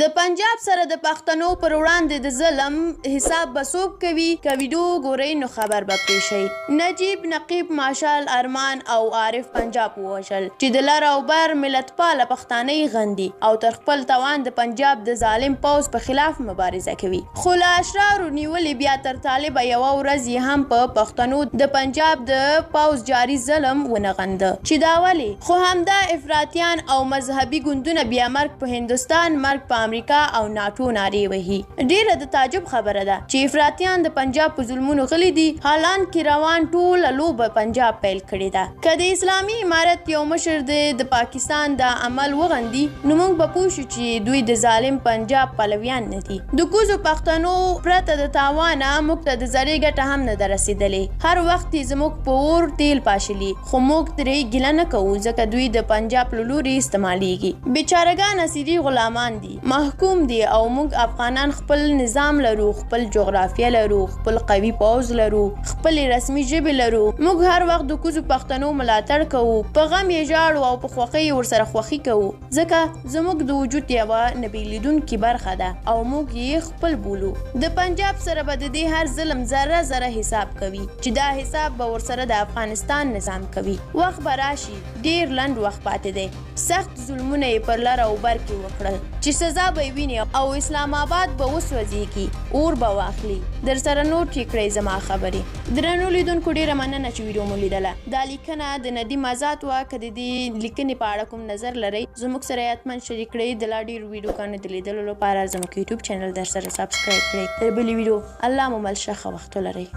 د پنجاب سره د پښتنو پر وړاندې د ظلم حساب به څوک کوي که ویډیو ګورئ نو خبر به پرې شئ. نجیب نقیب مارشال ارمان او عارف پنجاب ووژل چې د لر او بر ملتپاله پښتانۍ غندي او تر خپل توان د پنجاب د ظالم پوځ په خلاف مبارزه کوي. خو له اشرارو نیولې بیا تر طالبه یوه ورځ یې هم په پښتنو د پنجاب د پوځ جاري ظلم ونه غنده چې دا ولې. خو همدا افراطیان او مذهبي ګوندونه بیا مرګ په هندوستان مرګ په امریکا او ناټو نارې وهي. ډیره د تعجب خبره ده چې افراطیان د پنجاب په ظلمونو غلي دي، حالان کې روان ټوله لوبه پنجاب پیل کړې ده. که د اسلامي امارت یو مشر د پاکستان دا عمل وغندي نو موږ به پوه شو چې دوی د ظالم پنجاب پلویان نه دي. د کوزو پښتنو پرته د تاوانه موږ ته د زرې ګټه هم نه ده رسېدلې. هر وخت یې زموږ په اور تیل پاشلي خو موږ ترې ګیله نه کوو ځکه دوی د پنجاب له لوري استعمالیږي. بیچارهګان اسیري غلامان دي، محکوم دي او موږ افغانان خپل نظام لرو، خپل جغرافیه لرو، خپل قوي پوځ لرو، خپل رسمي ژبې لرو. موږ هر وخت د کوزو پښتنو ملاتړ کوو، په غم یې ژاړو او په خوښۍ یې ورسره خوښي کوو ځکه زموږ د وجود یوه نه بیلیدونکې برخه ده او موږ یې خپل بولو. د پنجاب سره به د دې هر ظلم ذره ذره حساب کوي چې دا حساب به ورسره د افغانستان نظام کوي. وخت به راشي، ډېر لنډ وخت پاتې دی. سخت ظلمونه یې پر لر او بر کې وکړل چې سزا به یې ویني او اسلام آباد به وسوځېږي، اور به واخلي. در سره نوټ یې کړئ زما خبرې. درنو لیدونکو ډېره مننه چې ویډیو مو لیدله. دا لیکنه د ندیم آزاد وه. که د دې لیکنې په اړه کوم نظر لرئ زموږ سره یې حتما شریک کړئ. د لا ډېرو ویډیوګانو د لیدلو لپاره زموږ یوټیوب چینل در سره سبسکرایب کړئ. تر بلې ویډیو الله مو مل ښه وخت ولرئ.